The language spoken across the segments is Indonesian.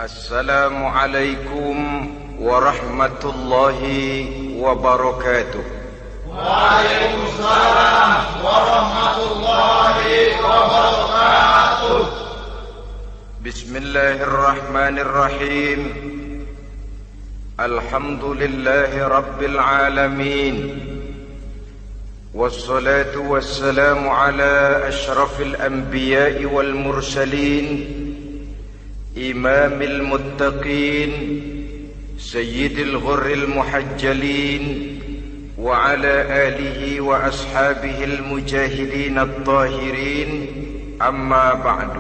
Assalamualaikum warahmatullahi wabarakatuh. Waalaikumsalam warahmatullahi wabarakatuh. Bismillahirrahmanirrahim. Alhamdulillahi rabbil alamin. Wassalatu wassalamu ala ashrafil anbiya'i wal mursalin, imamil muttaqin, sayyidil ghurril muhajjalin, wa ala alihi wa ashabihil mujahidin at-tahirin, amma ba'du.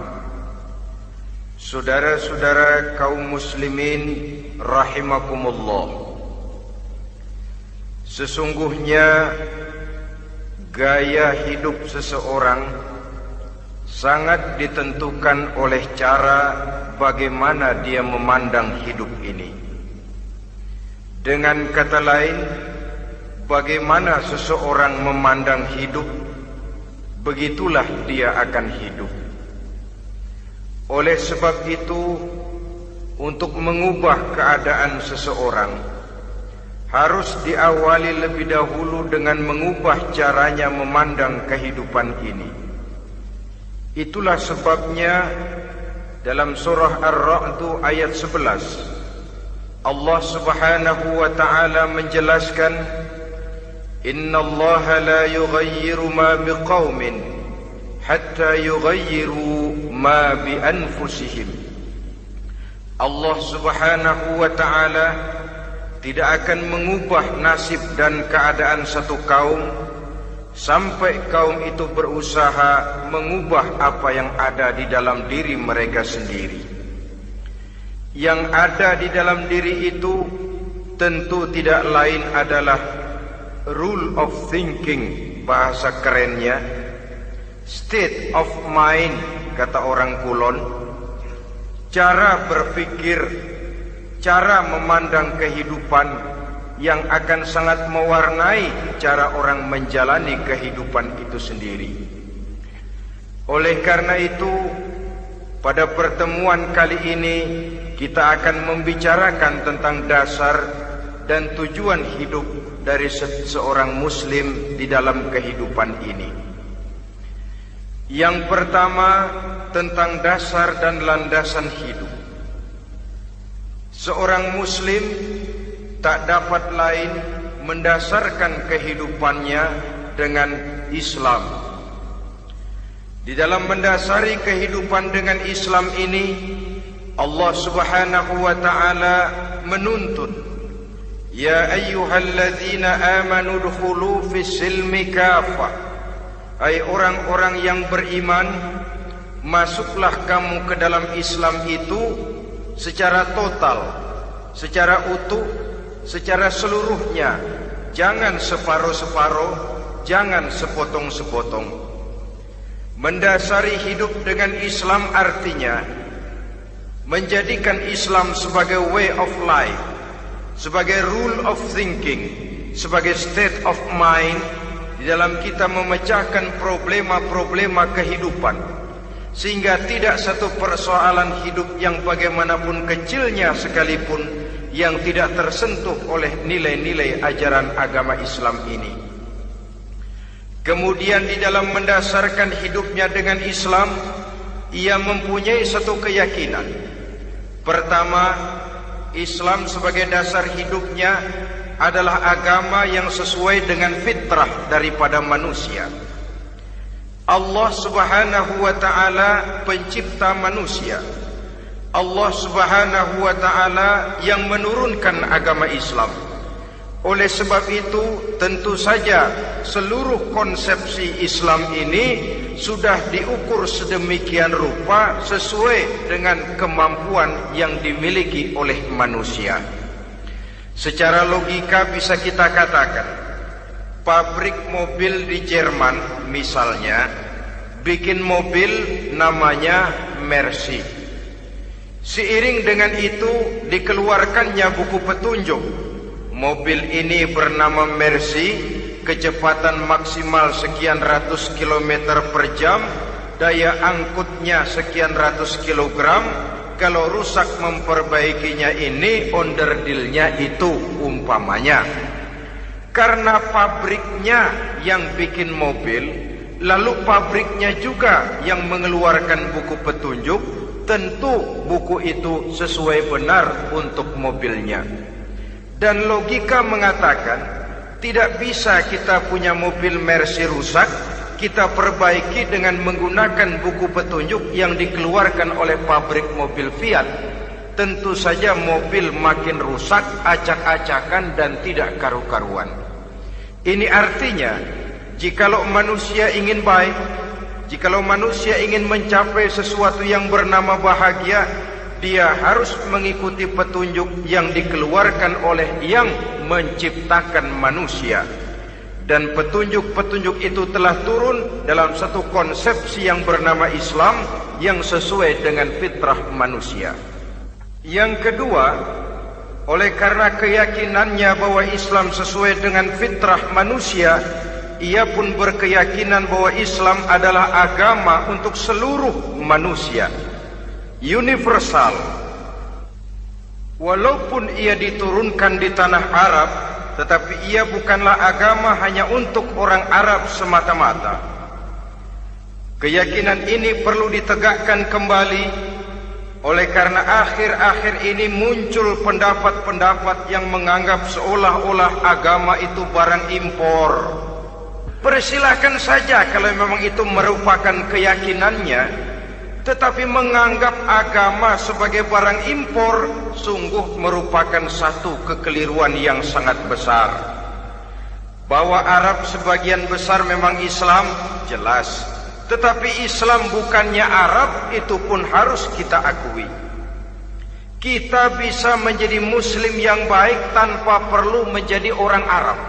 Saudara-saudara kaum muslimin rahimakumullah, sesungguhnya gaya hidup seseorang sangat ditentukan oleh cara bagaimana dia memandang hidup ini. Dengan kata lain, bagaimana seseorang memandang hidup, begitulah dia akan hidup. Oleh sebab itu, untuk mengubah keadaan seseorang harus diawali lebih dahulu dengan mengubah caranya memandang kehidupan ini. Itulah sebabnya dalam surah Ar-Ra'd ayat 11 Allah Subhanahu wa ta'ala menjelaskan, Innallaha la yughayyiru ma biqaumin hatta yughayyiru ma bi anfusihim. Allah Subhanahu wa ta'ala tidak akan mengubah nasib dan keadaan satu kaum sampai kaum itu berusaha mengubah apa yang ada di dalam diri mereka sendiri. Yang ada di dalam diri itu tentu tidak lain adalah rule of thinking, bahasa kerennya state of mind, kata orang Kulon, cara berpikir, cara memandang kehidupan yang akan sangat mewarnai cara orang menjalani kehidupan itu sendiri. Oleh karena itu, pada pertemuan kali ini kita akan membicarakan tentang dasar dan tujuan hidup dari seorang muslim di dalam kehidupan ini. Yang pertama, tentang dasar dan landasan hidup. Seorang muslim tak dapat lain mendasarkan kehidupannya dengan Islam. Di dalam mendasari kehidupan dengan Islam ini, Allah Subhanahu wa ta'ala menuntut, Ya ayyuhalladzina amanu dkhulu fis silmi kafah. Hai orang-orang yang beriman, masuklah kamu ke dalam Islam itu secara total, secara utuh, secara seluruhnya. Jangan separuh-separuh, jangan sepotong-sepotong. Mendasari hidup dengan Islam artinya menjadikan Islam sebagai way of life, sebagai rule of thinking, sebagai state of mind di dalam kita memecahkan problema-problema kehidupan, sehingga tidak satu persoalan hidup yang bagaimanapun kecilnya sekalipun yang tidak tersentuh oleh nilai-nilai ajaran agama Islam ini. Kemudian di dalam mendasarkan hidupnya dengan Islam, ia mempunyai satu keyakinan. Pertama, Islam sebagai dasar hidupnya adalah agama yang sesuai dengan fitrah daripada manusia. Allah Subhanahu wa ta'ala pencipta manusia. Allah Subhanahu wa ta'ala yang menurunkan agama Islam. Oleh sebab itu, tentu saja seluruh konsepsi Islam ini sudah diukur sedemikian rupa sesuai dengan kemampuan yang dimiliki oleh manusia. Secara logika bisa kita katakan, pabrik mobil di Jerman misalnya bikin mobil namanya Mercy. Seiring dengan itu dikeluarkannya buku petunjuk. Mobil ini bernama Mercy, kecepatan maksimal sekian ratus kilometer per jam, daya angkutnya sekian ratus kilogram, kalau rusak memperbaikinya ini onderdilnya itu umpamanya. Karena pabriknya yang bikin mobil, lalu pabriknya juga yang mengeluarkan buku petunjuk, tentu buku itu sesuai benar untuk mobilnya. Dan logika mengatakan tidak bisa kita punya mobil Mercy rusak, kita perbaiki dengan menggunakan buku petunjuk yang dikeluarkan oleh pabrik mobil Fiat. Tentu saja mobil makin rusak, acak-acakan dan tidak karu-karuan. Ini artinya, jikalau manusia ingin baik, jikalau manusia ingin mencapai sesuatu yang bernama bahagia, dia harus mengikuti petunjuk yang dikeluarkan oleh yang menciptakan manusia. Dan petunjuk-petunjuk itu telah turun dalam satu konsepsi yang bernama Islam yang sesuai dengan fitrah manusia. Yang kedua, oleh karena keyakinannya bahwa Islam sesuai dengan fitrah manusia, ia pun berkeyakinan bahwa Islam adalah agama untuk seluruh manusia, universal. Walaupun ia diturunkan di tanah Arab, tetapi ia bukanlah agama hanya untuk orang Arab semata-mata. Keyakinan ini perlu ditegakkan kembali. Oleh karena akhir-akhir ini muncul pendapat-pendapat yang menganggap seolah-olah agama itu barang impor. Persilahkan saja kalau memang itu merupakan keyakinannya, tetapi menganggap agama sebagai barang impor sungguh merupakan satu kekeliruan yang sangat besar. Bahwa Arab sebagian besar memang Islam, jelas. Tetapi Islam bukannya Arab, itu pun harus kita akui. Kita bisa menjadi Muslim yang baik tanpa perlu menjadi orang Arab.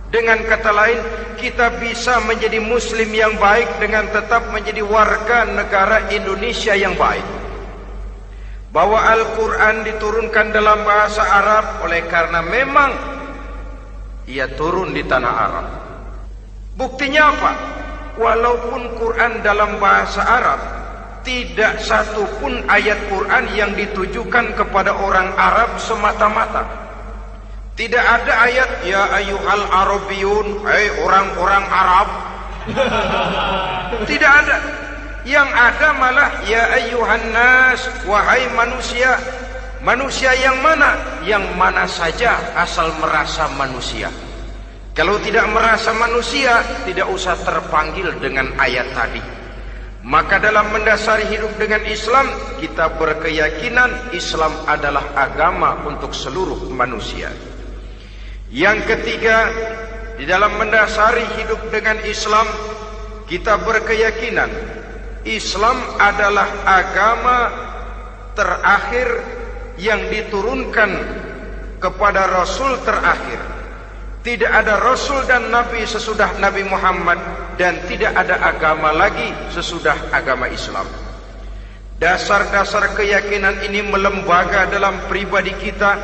Dengan kata lain, kita bisa menjadi Muslim yang baik dengan tetap menjadi warga negara Indonesia yang baik. Bahwa Al-Quran diturunkan dalam bahasa Arab oleh karena memang ia turun di tanah Arab. Buktinya apa? Walaupun Quran dalam bahasa Arab, tidak satu pun ayat Quran yang ditujukan kepada orang Arab semata-mata. Tidak ada ayat ya ayyuhal arabiyun, hai orang-orang Arab. Tidak ada. Yang ada malah ya ayyuhan nas, wahai manusia. Manusia yang mana? Yang mana saja asal merasa manusia. Kalau tidak merasa manusia, tidak usah terpanggil dengan ayat tadi. Maka dalam mendasari hidup dengan Islam, kita berkeyakinan Islam adalah agama untuk seluruh manusia. Yang ketiga, di dalam mendasari hidup dengan Islam, kita berkeyakinan Islam adalah agama terakhir yang diturunkan kepada Rasul terakhir. Tidak ada Rasul dan Nabi sesudah Nabi Muhammad, dan tidak ada agama lagi sesudah agama Islam. Dasar-dasar keyakinan ini melembaga dalam pribadi kita,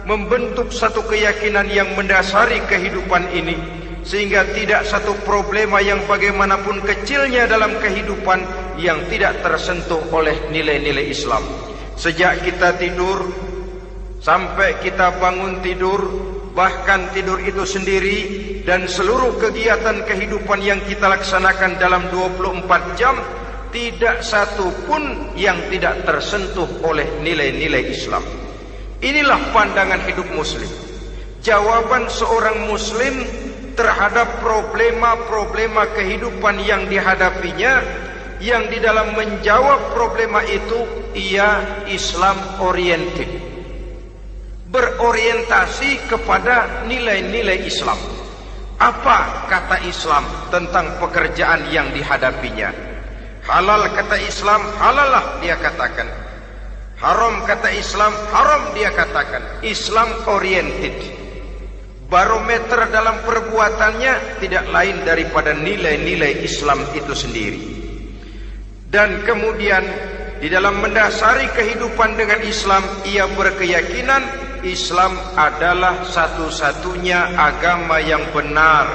membentuk satu keyakinan yang mendasari kehidupan ini, sehingga tidak satu problema yang bagaimanapun kecilnya dalam kehidupan yang tidak tersentuh oleh nilai-nilai Islam. Sejak kita tidur sampai kita bangun tidur, bahkan tidur itu sendiri, dan seluruh kegiatan kehidupan yang kita laksanakan dalam 24 jam, tidak satu pun yang tidak tersentuh oleh nilai-nilai Islam. Inilah pandangan hidup Muslim. Jawaban seorang Muslim terhadap problema-problema kehidupan yang dihadapinya, yang di dalam menjawab problema itu ia Islam oriented, berorientasi kepada nilai-nilai Islam. Apa kata Islam tentang pekerjaan yang dihadapinya? Halal kata Islam, halallah dia katakan. Haram kata Islam, haram dia katakan. Islam oriented. Barometer dalam perbuatannya tidak lain daripada nilai-nilai Islam itu sendiri. Dan kemudian di dalam mendasari kehidupan dengan Islam, ia berkeyakinan Islam adalah satu-satunya agama yang benar.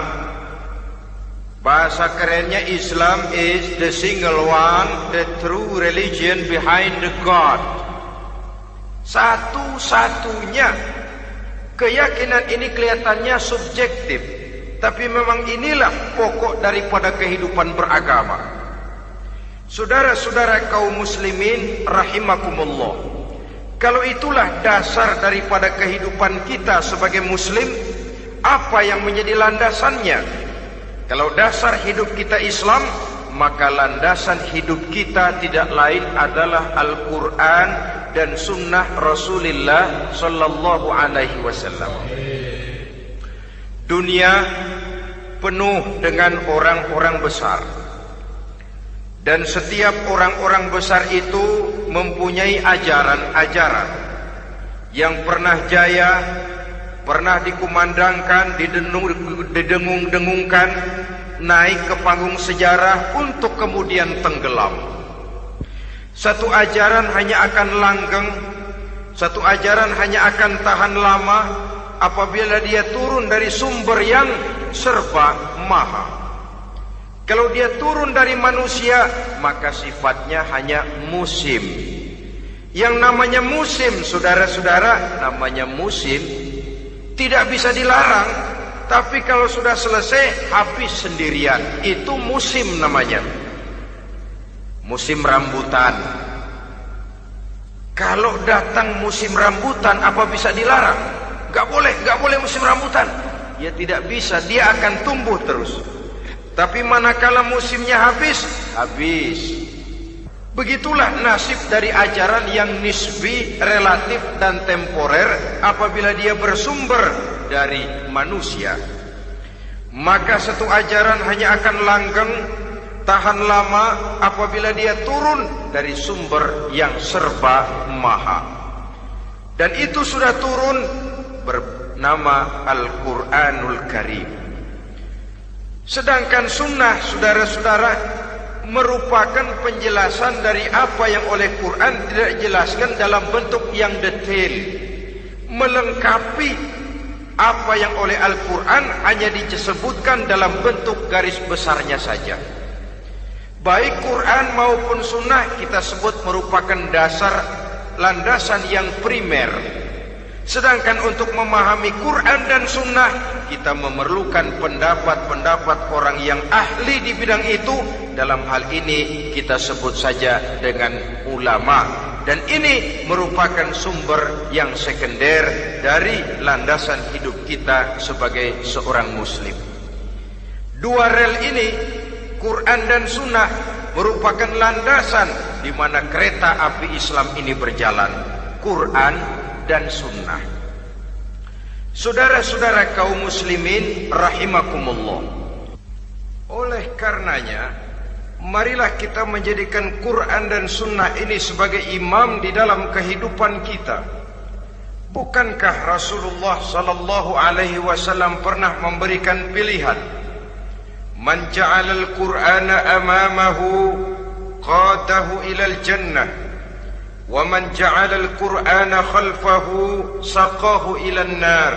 Bahasa kerennya, Islam is the single one, the true religion behind the God. Satu-satunya. Keyakinan ini kelihatannya subjektif, tapi memang inilah pokok daripada kehidupan beragama. Saudara-saudara kaum muslimin rahimakumullah, kalau itulah dasar daripada kehidupan kita sebagai muslim, apa yang menjadi landasannya? Kalau dasar hidup kita Islam, maka landasan hidup kita tidak lain adalah Al-Quran dan Sunnah Rasulullah Sallallahu Alaihi Wasallam. Dunia penuh dengan orang-orang besar, dan setiap orang-orang besar itu mempunyai ajaran-ajaran yang pernah jaya, pernah dikumandangkan, didengung-dengungkan, naik ke panggung sejarah untuk kemudian tenggelam. Satu ajaran hanya akan langgeng, satu ajaran hanya akan tahan lama apabila dia turun dari sumber yang serba maha. Kalau dia turun dari manusia, maka sifatnya hanya musim. Yang namanya musim, saudara-saudara, namanya musim tidak bisa dilarang, tapi kalau sudah selesai habis sendirian. Itu musim namanya. Musim rambutan. Kalau datang musim rambutan, apa bisa dilarang? Gak boleh musim rambutan. Ya tidak bisa, dia akan tumbuh terus. Tapi manakala musimnya habis. Begitulah nasib dari ajaran yang nisbi, relatif dan temporer apabila dia bersumber dari manusia. Maka satu ajaran hanya akan langgeng, tahan lama apabila dia turun dari sumber yang serba maha. Dan itu sudah turun bernama Al-Quranul Karim. Sedangkan sunnah, saudara-saudara, merupakan penjelasan dari apa yang oleh Quran tidak dijelaskan dalam bentuk yang detail, melengkapi apa yang oleh Al-Quran hanya disebutkan dalam bentuk garis besarnya saja. Baik Quran maupun sunnah kita sebut merupakan dasar, landasan yang primer. Sedangkan untuk memahami Quran dan sunnah, kita memerlukan pendapat-pendapat orang yang ahli di bidang itu. Dalam hal ini kita sebut saja dengan ulama. Dan ini merupakan sumber yang sekunder dari landasan hidup kita sebagai seorang muslim. Dua rel ini, Quran dan sunnah, merupakan landasan di mana kereta api Islam ini berjalan. Quran dan sunnah. Saudara-saudara kaum muslimin rahimakumullah, oleh karenanya marilah kita menjadikan Quran dan sunnah ini sebagai imam di dalam kehidupan kita. Bukankah Rasulullah sallallahu alaihi wasallam pernah memberikan pilihan, man ja'ala al-Qur'ana amamahu qadahu ilal jannah wa man ja'ala al-Qur'ana khalfahu saqahu ilan nar.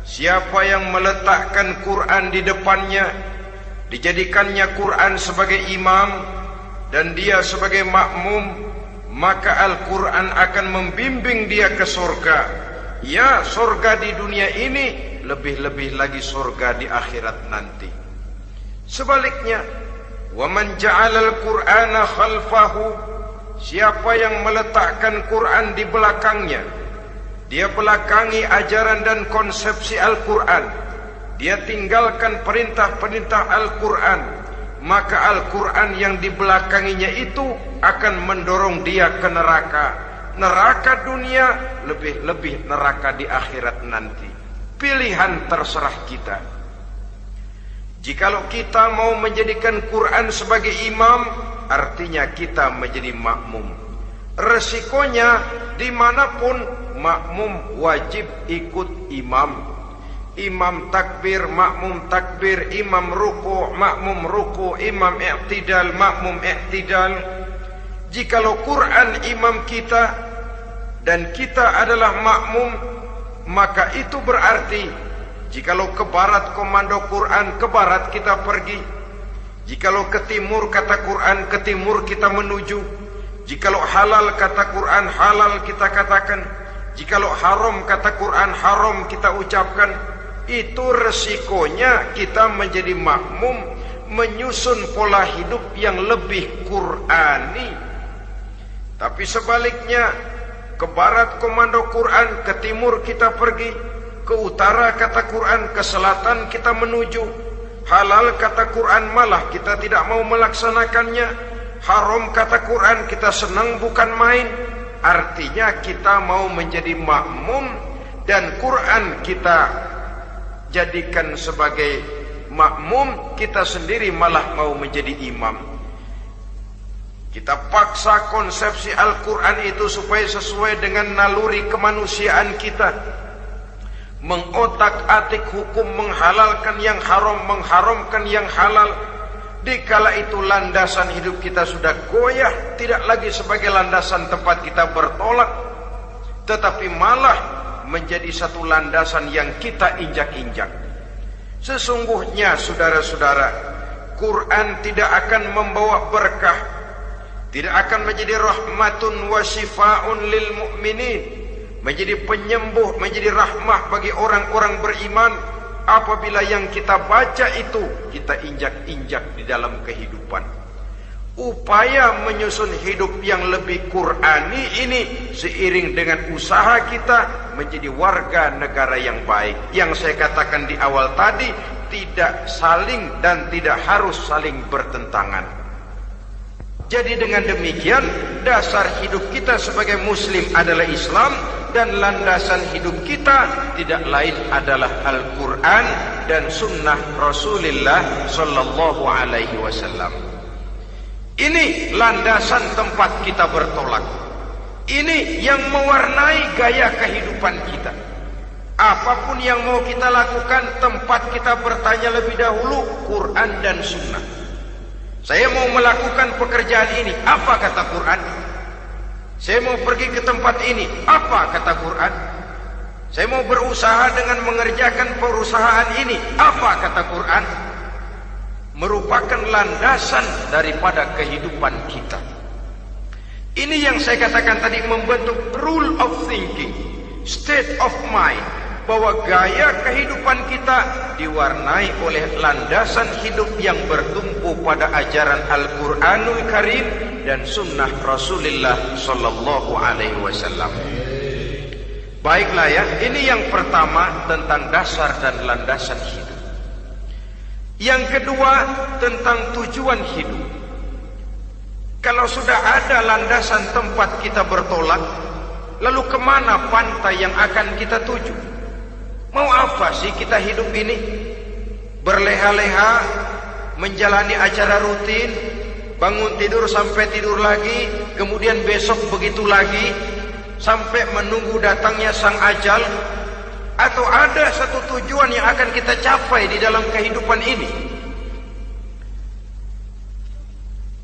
Siapa yang meletakkan Quran di depannya, dijadikannya Quran sebagai imam dan dia sebagai makmum, maka Al-Quran akan membimbing dia ke surga. Ya, surga di dunia ini, lebih-lebih lagi surga di akhirat nanti. Sebaliknya, wa man ja'ala al-Qur'ana khalfahu, siapa yang meletakkan Quran di belakangnya, dia belakangi ajaran dan konsepsi Al-Quran, dia tinggalkan perintah-perintah Al-Quran, maka Al-Quran yang dibelakanginya itu akan mendorong dia ke neraka. Neraka dunia, lebih-lebih neraka di akhirat nanti. Pilihan terserah kita. Jikalau kita mau menjadikan Quran sebagai imam, artinya kita menjadi makmum. Resikonya dimanapun, makmum wajib ikut imam. Imam takbir, makmum takbir, imam ruku, makmum ruku, imam i'tidal, makmum i'tidal. Jikalau Quran imam kita dan kita adalah makmum, maka itu berarti jikalau ke barat komando Quran, ke barat kita pergi. Jikalau ke timur kata Quran, ke timur kita menuju. Jikalau halal kata Quran halal kita katakan, jikalau haram kata Quran haram kita ucapkan. Itu resikonya kita menjadi makmum menyusun pola hidup yang lebih Qurani. Tapi sebaliknya, ke barat komando Quran, ke timur kita pergi, ke utara kata Quran, ke selatan kita menuju. Halal kata Quran malah kita tidak mau melaksanakannya. Haram kata Quran kita senang bukan main. Artinya kita mau menjadi makmum dan Quran kita jadikan sebagai makmum, kita sendiri malah mau menjadi imam. Kita paksa konsepsi Al-Quran itu supaya sesuai dengan naluri kemanusiaan kita. Mengotak-atik hukum, menghalalkan yang haram, mengharamkan yang halal. Dikala itu landasan hidup kita sudah goyah, tidak lagi sebagai landasan tempat kita bertolak, tetapi malah menjadi satu landasan yang kita injak-injak. Sesungguhnya saudara-saudara, Quran tidak akan membawa berkah, tidak akan menjadi rahmatun wa shifaa'un lil mu'minin, menjadi penyembuh, menjadi rahmah bagi orang-orang beriman apabila yang kita baca itu kita injak-injak di dalam kehidupan. Upaya menyusun hidup yang lebih Qurani ini seiring dengan usaha kita menjadi warga negara yang baik. Yang saya katakan di awal tadi, tidak saling dan tidak harus saling bertentangan. Jadi dengan demikian, dasar hidup kita sebagai muslim adalah Islam, dan landasan hidup kita tidak lain adalah Al-Quran dan sunnah Rasulullah Sallallahu Alaihi Wasallam. Ini landasan tempat kita bertolak. Ini yang mewarnai gaya kehidupan kita. Apapun yang mau kita lakukan, tempat kita bertanya lebih dahulu Quran dan sunnah. Saya mau melakukan pekerjaan ini, apa kata Quran? Saya mau pergi ke tempat ini, apa kata Quran? Saya mau berusaha dengan mengerjakan perusahaan ini, apa kata Quran? Merupakan landasan daripada kehidupan kita. Ini yang saya katakan tadi, membentuk rule of thinking, state of mind, bahwa gaya kehidupan kita diwarnai oleh landasan hidup yang bertumpu pada ajaran Al-Quranul Karim dan sunnah Rasulullah Sallallahu Alaihi Wasallam. Baiklah ya, ini yang pertama tentang dasar dan landasan hidup. Yang kedua tentang tujuan hidup. Kalau sudah ada landasan tempat kita bertolak, lalu kemana pantai yang akan kita tuju? Mau apa sih kita hidup ini? Berleha-leha, menjalani acara rutin, bangun tidur sampai tidur lagi, kemudian besok begitu lagi, sampai menunggu datangnya sang ajal? Atau ada satu tujuan yang akan kita capai di dalam kehidupan ini?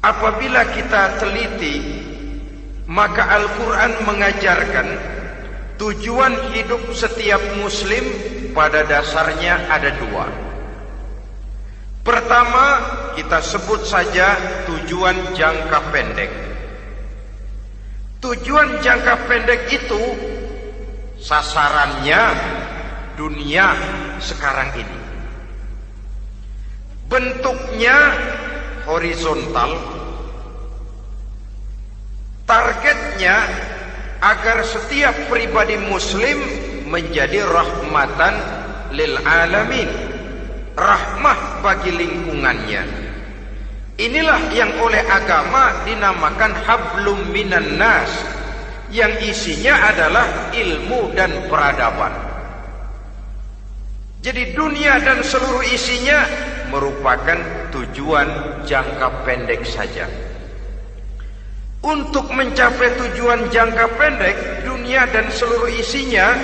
Apabila kita teliti, maka Al-Quran mengajarkan tujuan hidup setiap muslim pada dasarnya ada dua. Pertama, kita sebut saja tujuan jangka pendek. Tujuan jangka pendek itu sasarannya dunia sekarang ini. Bentuknya horizontal. Targetnya agar setiap pribadi muslim menjadi rahmatan lil alamin, rahmah bagi lingkungannya. Inilah yang oleh agama dinamakan hablum minan nas, yang isinya adalah ilmu dan peradaban. Jadi dunia dan seluruh isinya merupakan tujuan jangka pendek saja. Untuk mencapai tujuan jangka pendek, dunia dan seluruh isinya,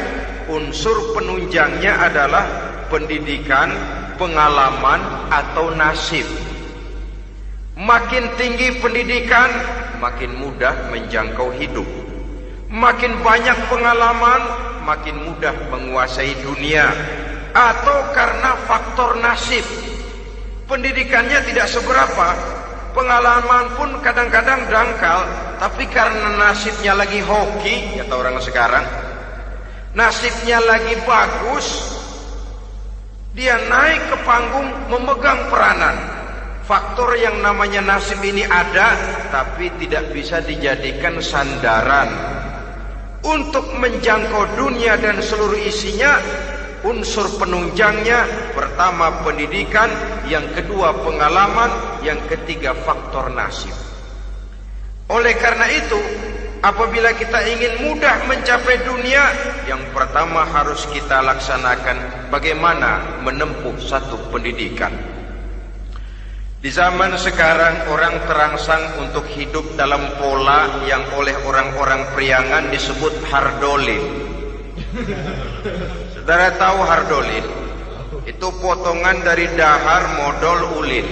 unsur penunjangnya adalah pendidikan, pengalaman, atau nasib. Makin tinggi pendidikan, makin mudah menjangkau hidup. Makin banyak pengalaman, makin mudah menguasai dunia. Atau karena faktor nasib, pendidikannya tidak seberapa, pengalaman pun kadang-kadang dangkal, tapi karena nasibnya lagi hoki, kata orang sekarang, nasibnya lagi bagus, dia naik ke panggung memegang peranan. Faktor yang namanya nasib ini ada, tapi tidak bisa dijadikan sandaran untuk menjangkau dunia dan seluruh isinya. Unsur penunjangnya, pertama pendidikan, yang kedua pengalaman, yang ketiga faktor nasib. Oleh karena itu, apabila kita ingin mudah mencapai dunia, yang pertama harus kita laksanakan bagaimana menempuh satu pendidikan. Di zaman sekarang orang terangsang untuk hidup dalam pola yang oleh orang-orang priangan disebut hardolin. Saudara tahu hardolin? Itu potongan dari dahar modal ulin.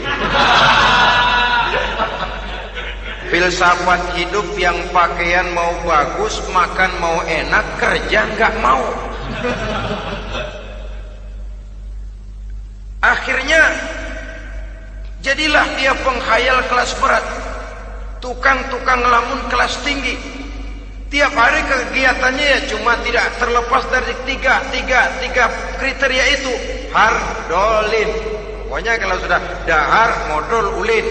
Filsafat hidup yang pakaian mau bagus, makan mau enak, kerja nggak mau. Akhirnya jadilah dia penghayal kelas berat, tukang-tukang lamun kelas tinggi. Tiap hari kegiatannya ya cuma tidak terlepas dari tiga kriteria itu. Hardolin. Pokoknya kalau sudah dahar modal ulin,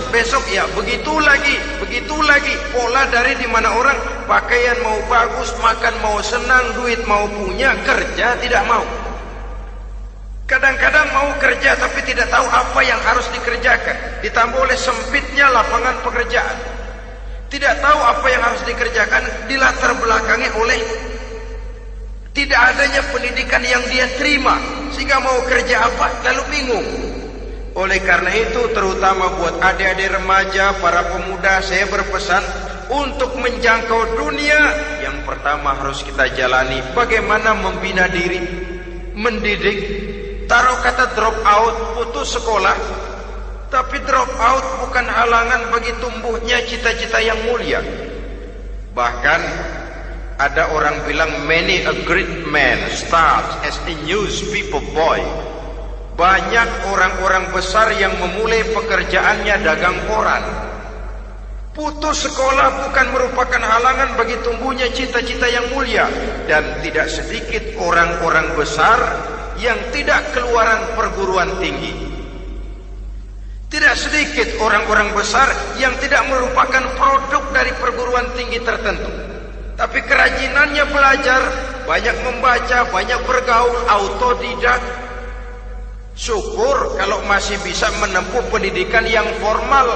besok ya begitu lagi. Pola dari dimana orang pakaian mau bagus, makan mau senang, duit mau punya, kerja tidak mau. Kadang-kadang mau kerja tapi tidak tahu apa yang harus dikerjakan, ditambah oleh sempitnya lapangan pekerjaan. Tidak tahu apa yang harus dikerjakan, dilatar belakangi oleh tidak adanya pendidikan yang dia terima, sehingga mau kerja apa lalu bingung. Oleh karena itu, terutama buat adik-adik remaja, para pemuda, saya berpesan untuk menjangkau dunia, yang pertama harus kita jalani bagaimana membina diri, mendidik. Taruh kata drop out, putus sekolah. Tapi drop out bukan halangan bagi tumbuhnya cita-cita yang mulia. Bahkan ada orang bilang many a great man starts as a newspaper boy. Banyak orang-orang besar yang memulai pekerjaannya dagang koran. Putus sekolah bukan merupakan halangan bagi tumbuhnya cita-cita yang mulia. Dan tidak sedikit orang-orang besar yang tidak keluaran perguruan tinggi. Tidak sedikit orang-orang besar yang tidak merupakan produk dari perguruan tinggi tertentu, tapi kerajinannya belajar, banyak membaca, banyak bergaul, autodidak. Syukur kalau masih bisa menempuh pendidikan yang formal.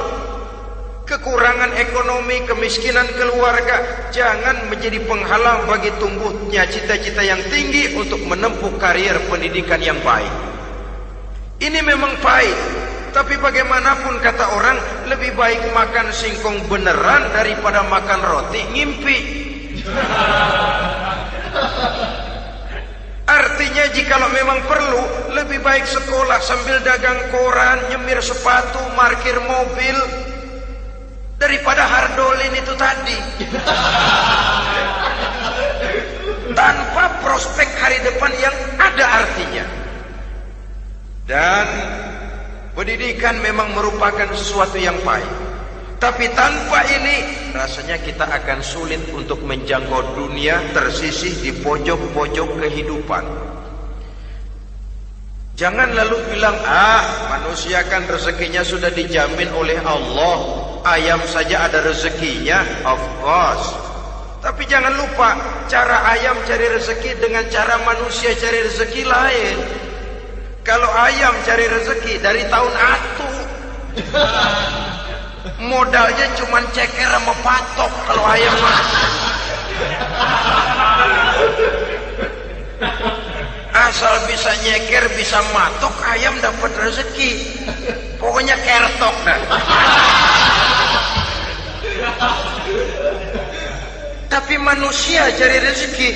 Kekurangan ekonomi, kemiskinan keluarga jangan menjadi penghalang bagi tumbuhnya cita-cita yang tinggi untuk menempuh karier pendidikan yang baik. Ini memang pahit, tapi bagaimanapun kata orang, lebih baik makan singkong beneran daripada makan roti ngimpi. Artinya jikalau memang perlu, lebih baik sekolah sambil dagang koran, nyemir sepatu, parkir mobil, daripada hardolin itu tadi. Tanpa prospek hari depan yang ada artinya. Dan pendidikan memang merupakan sesuatu yang pahit. Tapi tanpa ini, rasanya kita akan sulit untuk menjangkau dunia, tersisih di pojok-pojok kehidupan. Jangan lalu bilang, manusia kan rezekinya sudah dijamin oleh Allah. Ayam saja ada rezekinya, of course. Tapi jangan lupa, cara ayam cari rezeki dengan cara manusia cari rezeki lain. Kalau ayam cari rezeki dari tahun atu, modalnya cuma ceker sama patok. Kalau ayam mah asal bisa nyeker, bisa matok, ayam dapat rezeki. Pokoknya kertok dah. Tapi manusia cari rezeki,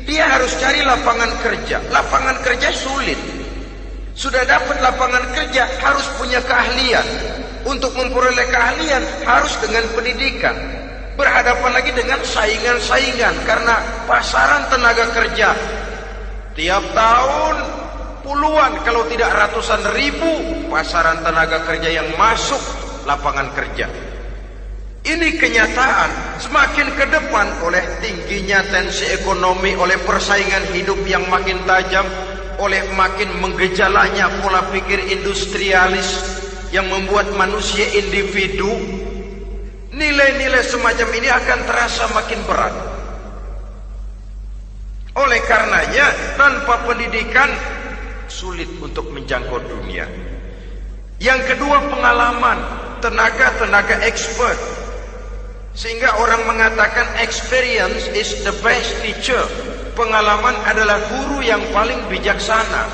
dia harus cari lapangan kerja. Lapangan kerja sulit. Sudah dapat lapangan kerja, harus punya keahlian. Untuk memperoleh keahlian, harus dengan pendidikan. Berhadapan lagi dengan saingan-saingan, karena pasaran tenaga kerja tiap tahun puluhan, kalau tidak ratusan ribu pasaran tenaga kerja yang masuk lapangan kerja. Ini kenyataan. Semakin ke depan oleh tingginya tensi ekonomi, oleh persaingan hidup yang makin tajam, oleh makin menggejalanya pola pikir industrialis yang membuat manusia individu, nilai-nilai semacam ini akan terasa makin berat. Oleh karenanya, tanpa pendidikan sulit untuk menjangkau dunia. Yang kedua, pengalaman, tenaga expert. Sehingga orang mengatakan experience is the best teacher. Pengalaman adalah guru yang paling bijaksana.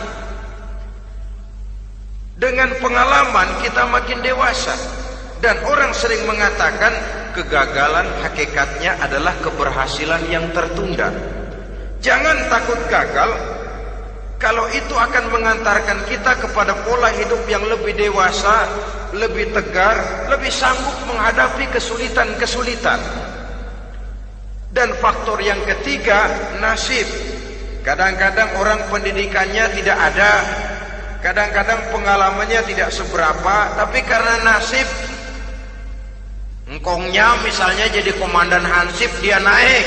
Dengan pengalaman kita makin dewasa. Dan orang sering mengatakan kegagalan hakikatnya adalah keberhasilan yang tertunda. Jangan takut gagal, kalau itu akan mengantarkan kita kepada pola hidup yang lebih dewasa, lebih tegar, lebih sanggup menghadapi kesulitan-kesulitan. Dan faktor yang ketiga, nasib. Kadang-kadang orang pendidikannya tidak ada, kadang-kadang pengalamannya tidak seberapa, tapi karena nasib, engkongnya misalnya jadi komandan Hansip, dia naik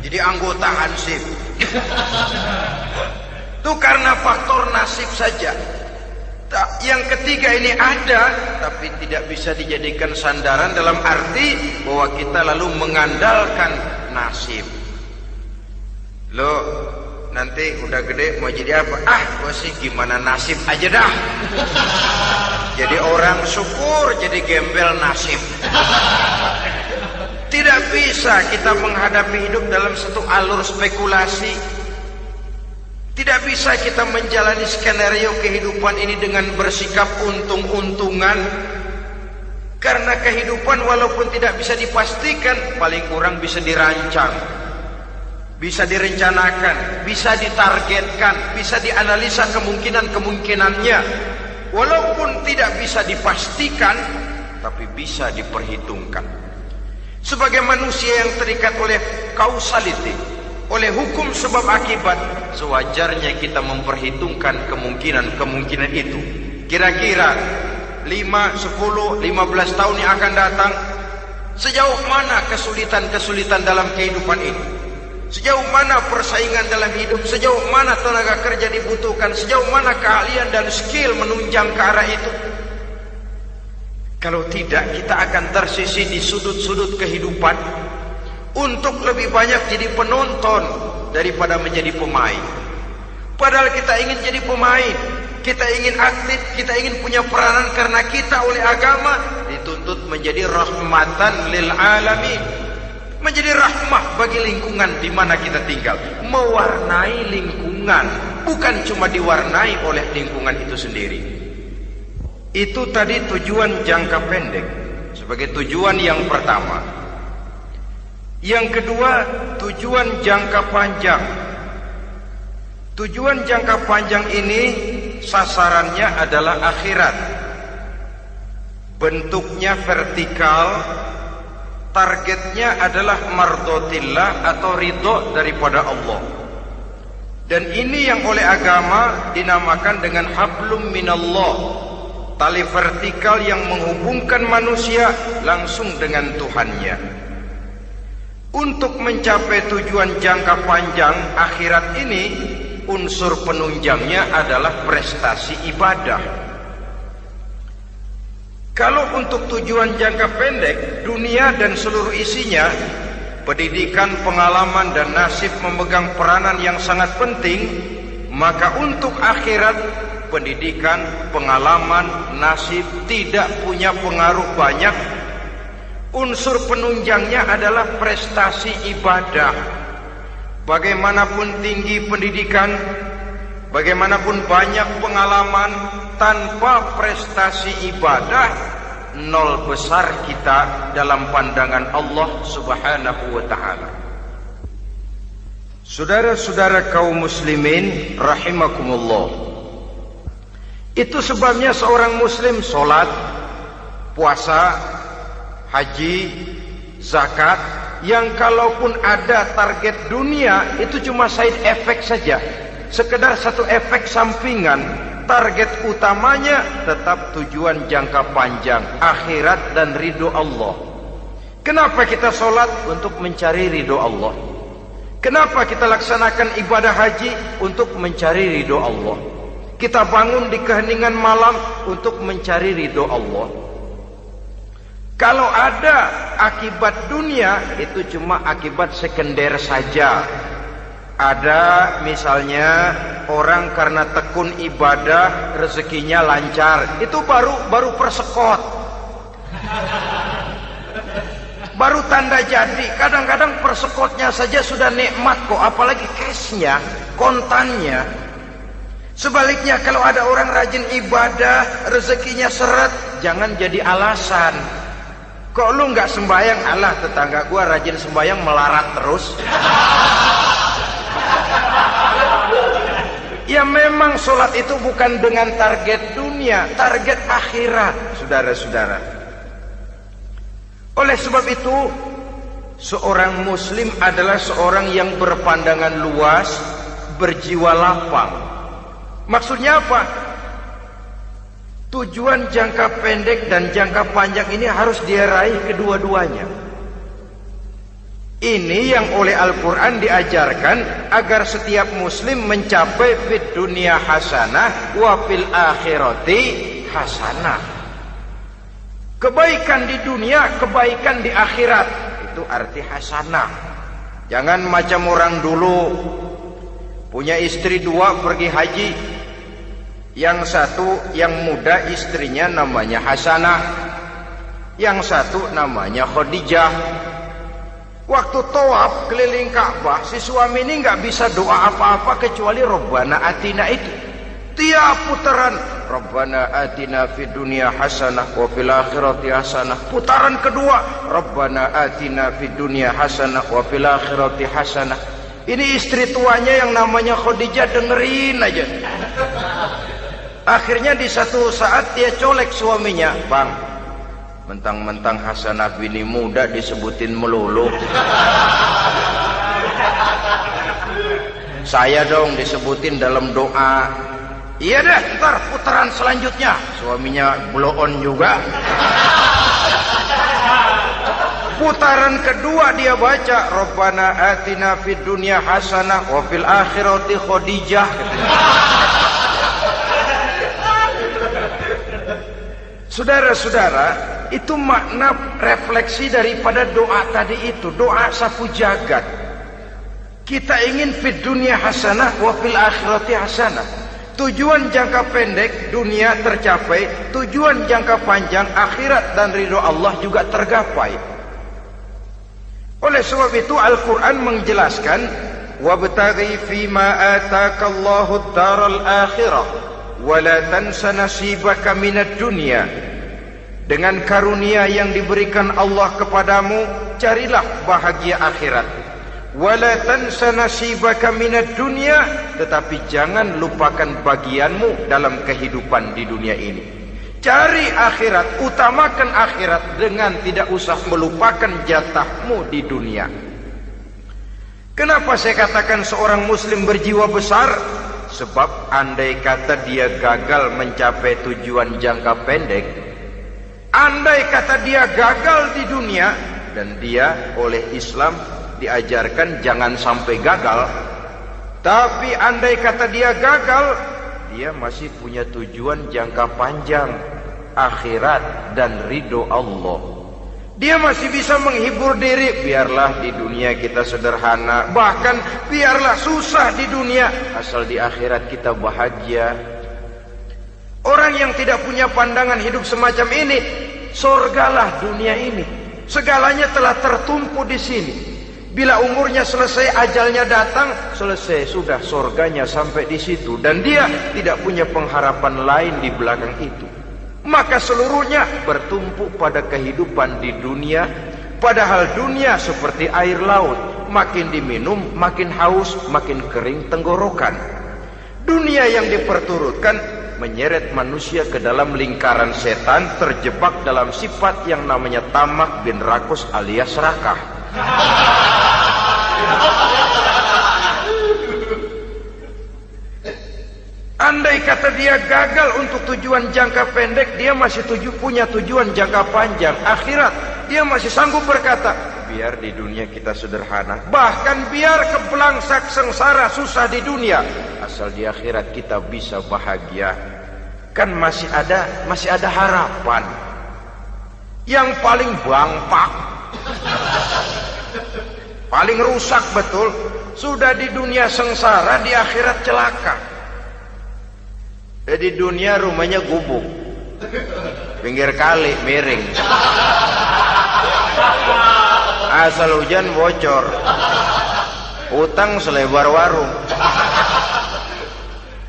jadi anggota Hansip. Itu karena faktor nasib saja. Yang ketiga ini ada, tapi tidak bisa dijadikan sandaran dalam arti bahwa kita lalu mengandalkan nasib. Lo nanti udah gede mau jadi apa? Gua sih gimana nasib aja dah. Jadi orang syukur, jadi gembel nasib. Tidak bisa kita menghadapi hidup dalam satu alur spekulasi. Tidak bisa kita menjalani skenario kehidupan ini dengan bersikap untung-untungan. Karena kehidupan walaupun tidak bisa dipastikan, paling kurang bisa dirancang, bisa direncanakan, bisa ditargetkan, bisa dianalisa kemungkinan-kemungkinannya. Walaupun tidak bisa dipastikan, tapi bisa diperhitungkan. Sebagai manusia yang terikat oleh causality, oleh hukum sebab akibat, sewajarnya kita memperhitungkan kemungkinan-kemungkinan itu. Kira-kira 5, 10, 15 tahun yang akan datang, sejauh mana kesulitan-kesulitan dalam kehidupan ini, sejauh mana persaingan dalam hidup, sejauh mana tenaga kerja dibutuhkan, sejauh mana keahlian dan skill menunjang ke arah itu. Kalau tidak, kita akan tersisih di sudut-sudut kehidupan untuk lebih banyak jadi penonton daripada menjadi pemain. Padahal kita ingin jadi pemain, kita ingin aktif, kita ingin punya peranan karena kita oleh agama dituntut menjadi rahmatan lil alamin, menjadi rahmah bagi lingkungan di mana kita tinggal, mewarnai lingkungan, bukan cuma diwarnai oleh lingkungan itu sendiri. Itu tadi tujuan jangka pendek sebagai tujuan yang pertama. Yang kedua, tujuan jangka panjang. Tujuan jangka panjang ini sasarannya adalah akhirat. Bentuknya vertikal, targetnya adalah mardotillah atau ridho daripada Allah. Dan ini yang oleh agama dinamakan dengan hablum minallah, tali vertikal yang menghubungkan manusia langsung dengan Tuhannya. Untuk mencapai tujuan jangka panjang akhirat ini, unsur penunjangnya adalah prestasi ibadah. Kalau untuk tujuan jangka pendek, dunia dan seluruh isinya, pendidikan, pengalaman dan nasib memegang peranan yang sangat penting, maka untuk akhirat, pendidikan, pengalaman, nasib tidak punya pengaruh banyak. Unsur penunjangnya adalah prestasi ibadah. Bagaimanapun tinggi pendidikan, bagaimanapun banyak pengalaman, tanpa prestasi ibadah, nol besar kita dalam pandangan Allah Subhanahu wa ta'ala. Saudara-saudara kaum muslimin rahimakumullah, itu sebabnya seorang muslim sholat, puasa, haji, zakat, yang kalaupun ada target dunia itu cuma side effect saja, sekedar satu efek sampingan. Target utamanya tetap tujuan jangka panjang, akhirat dan ridho Allah. Kenapa kita sholat? Untuk mencari ridho Allah. Kenapa kita laksanakan ibadah haji? Untuk mencari ridho Allah. Kita bangun di keheningan malam untuk mencari ridho Allah. Kalau ada akibat dunia, itu cuma akibat sekunder saja. Ada misalnya orang karena tekun ibadah rezekinya lancar, itu baru persekot. Baru tanda jadi. Kadang-kadang persekotnya saja sudah nikmat kok, apalagi cashnya, kontannya. Sebaliknya kalau ada orang rajin ibadah, rezekinya seret, jangan jadi alasan. Kok lu nggak sembahyang? Alah, tetangga gua rajin sembahyang melarat terus. Ya memang sholat itu bukan dengan target dunia, target akhirat, saudara-saudara. Oleh sebab itu, seorang muslim adalah seorang yang berpandangan luas, berjiwa lapang. Maksudnya apa? Tujuan jangka pendek dan jangka panjang ini harus dia raih kedua-duanya. Ini yang oleh Al-Quran diajarkan agar setiap muslim mencapai fid dunya hasanah wa fil akhirati hasanah. Kebaikan di dunia, kebaikan di akhirat. Itu arti hasanah. Jangan macam orang dulu, punya istri 2 pergi haji. Yang satu yang muda istrinya namanya Hasanah, yang satu namanya Khadijah. Waktu tawaf keliling Ka'bah, si suami ini nggak bisa doa apa-apa kecuali Rabbana Atina itu. Tiap putaran Rabbana Atina fid dunya hasanah wa fil akhirati hasanah. Putaran kedua Rabbana Atina fid dunya hasanah wa fil akhirati hasanah. Ini istri tuanya yang namanya Khadijah dengerin aja. Akhirnya di satu saat dia colek suaminya, "Bang, mentang-mentang Hasanah bini muda disebutin melulu. Saya dong disebutin dalam doa." "Iya deh, ntar putaran selanjutnya." Suaminya blow on juga. Putaran kedua dia baca Rabbana Atina fid dunya hasanah wa fil akhirati Khadijah. Saudara-saudara, itu makna refleksi daripada doa tadi itu, doa sapu jagat. Kita ingin fid dunya hasanah wa fil akhirati hasanah. Tujuan jangka pendek dunia tercapai, tujuan jangka panjang akhirat dan ridho Allah juga tergapai. Oleh sebab itu Al-Quran menjelaskan, "Wabtaghi fima atakallahu ad-daral akhirah wa la tansa nasibaka minad dunya." Dengan karunia yang diberikan Allah kepadamu, carilah bahagia akhirat. Wa la tansa nasibaka minad dunya, tetapi jangan lupakan bagianmu dalam kehidupan di dunia ini. Cari akhirat, utamakan akhirat dengan tidak usah melupakan jatahmu di dunia. Kenapa saya katakan seorang muslim berjiwa besar? Sebab andai kata dia gagal mencapai tujuan jangka pendek, andai kata dia gagal di dunia, dan dia oleh Islam diajarkan jangan sampai gagal, tapi andai kata dia gagal, dia masih punya tujuan jangka panjang, akhirat dan ridho Allah. Dia masih bisa menghibur diri, biarlah di dunia kita sederhana, bahkan biarlah susah di dunia, asal di akhirat kita bahagia. Orang yang tidak punya pandangan hidup semacam ini, surgalah dunia ini, segalanya telah tertumpu di sini. Bila umurnya selesai, ajalnya datang, selesai sudah surganya sampai di situ, dan dia tidak punya pengharapan lain di belakang itu. Maka seluruhnya bertumpu pada kehidupan di dunia, padahal dunia seperti air laut, makin diminum makin haus, makin kering tenggorokan. Dunia yang diperturutkan menyeret manusia ke dalam lingkaran setan, terjebak dalam sifat yang namanya tamak bin rakus alias serakah. Andai kata dia gagal untuk tujuan jangka pendek, dia masih punya tujuan jangka panjang, akhirat. dia masih sanggup berkata, biar di dunia kita sederhana, bahkan biar kebelangsak sengsara susah di dunia, asal di akhirat kita bisa bahagia. Kan masih ada harapan. Yang paling bangpak, paling rusak betul, sudah di dunia sengsara, di akhirat celaka. Di dunia rumahnya gubuk, pinggir kali miring, asal hujan bocor, utang selebar warung.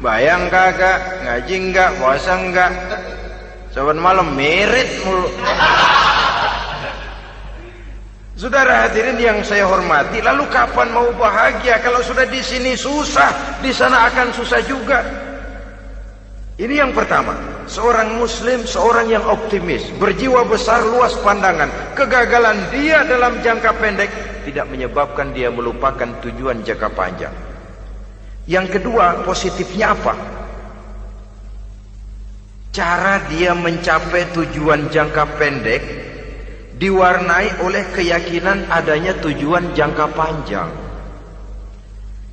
Bayang kagak, ngaji enggak, puasa enggak, saban malam merit mulu. Saudara hadirin yang saya hormati, lalu kapan mau bahagia kalau sudah di sini susah, di sana akan susah juga. Ini yang pertama, seorang muslim, seorang yang optimis, berjiwa besar, luas pandangan. Kegagalan dia dalam jangka pendek tidak menyebabkan dia melupakan tujuan jangka panjang. Yang kedua, positifnya apa? Cara dia mencapai tujuan jangka pendek diwarnai oleh keyakinan adanya tujuan jangka panjang.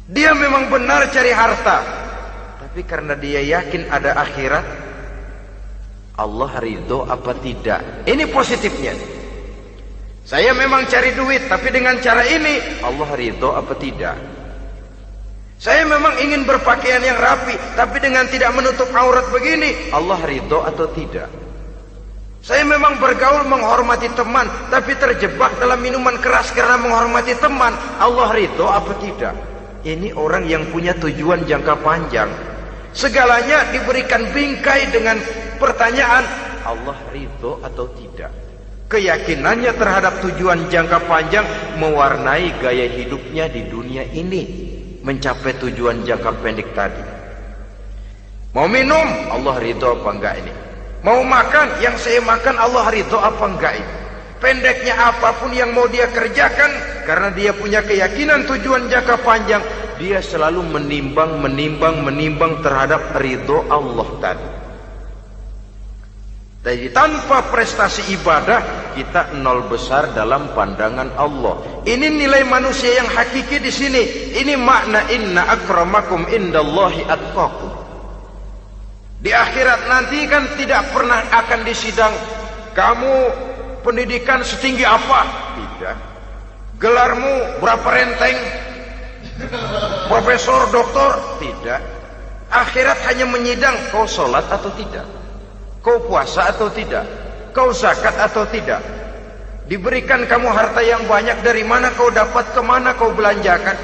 Dia memang benar cari harta, tapi karena dia yakin ada akhirat, Allah ridho apa tidak. Ini positifnya. Saya memang cari duit, tapi dengan cara ini Allah ridho apa tidak. Saya memang ingin berpakaian yang rapi, tapi dengan tidak menutup aurat begini, Allah ridho atau tidak. Saya memang bergaul menghormati teman, tapi terjebak dalam minuman keras karena menghormati teman, Allah ridho apa tidak. Ini orang yang punya tujuan jangka panjang. Segalanya diberikan bingkai dengan pertanyaan, Allah ridho atau tidak. Keyakinannya terhadap tujuan jangka panjang mewarnai gaya hidupnya di dunia ini, mencapai tujuan jangka pendek tadi. Mau minum, Allah ridho apa enggak ini? Mau makan, yang saya makan Allah ridho apa enggak ini? Pendeknya apapun yang mau dia kerjakan, karena dia punya keyakinan tujuan jangka panjang, dia selalu menimbang terhadap ridho Allah tadi. Jadi tanpa prestasi ibadah, kita nol besar dalam pandangan Allah. Ini nilai manusia yang hakiki di sini. Ini makna inna akramakum indallahi atqakum. Di akhirat nanti kan tidak pernah akan disidang, kamu pendidikan setinggi apa? Tidak. Gelarmu berapa renteng? Profesor, doktor? Tidak. Akhirat hanya menyidang kau sholat atau tidak, kau puasa atau tidak, kau zakat atau tidak. Diberikan kamu harta yang banyak, dari mana kau dapat, kemana kau belanjakan.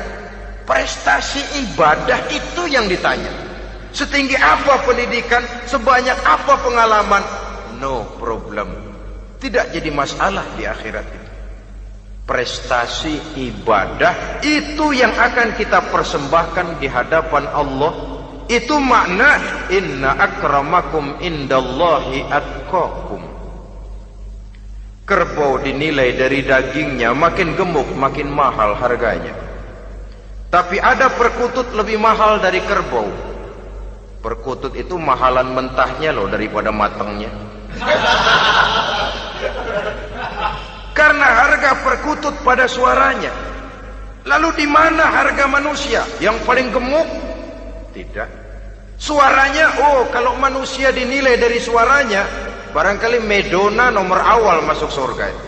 Prestasi ibadah itu yang ditanya. Setinggi apa pendidikan, sebanyak apa pengalaman, no problem, tidak jadi masalah di akhirat itu. Prestasi ibadah itu yang akan kita persembahkan di hadapan Allah. Itu makna inna akramakum indallahi atqakum. Kerbau dinilai dari dagingnya, makin gemuk makin mahal harganya. Tapi ada perkutut lebih mahal dari kerbau. Perkutut itu mahalan mentahnya loh daripada matangnya. Karena harga perkutut pada suaranya. Lalu di mana harga manusia yang paling gemuk? Tidak. Suaranya, oh kalau manusia dinilai dari suaranya, barangkali Madonna nomor awal masuk surga itu.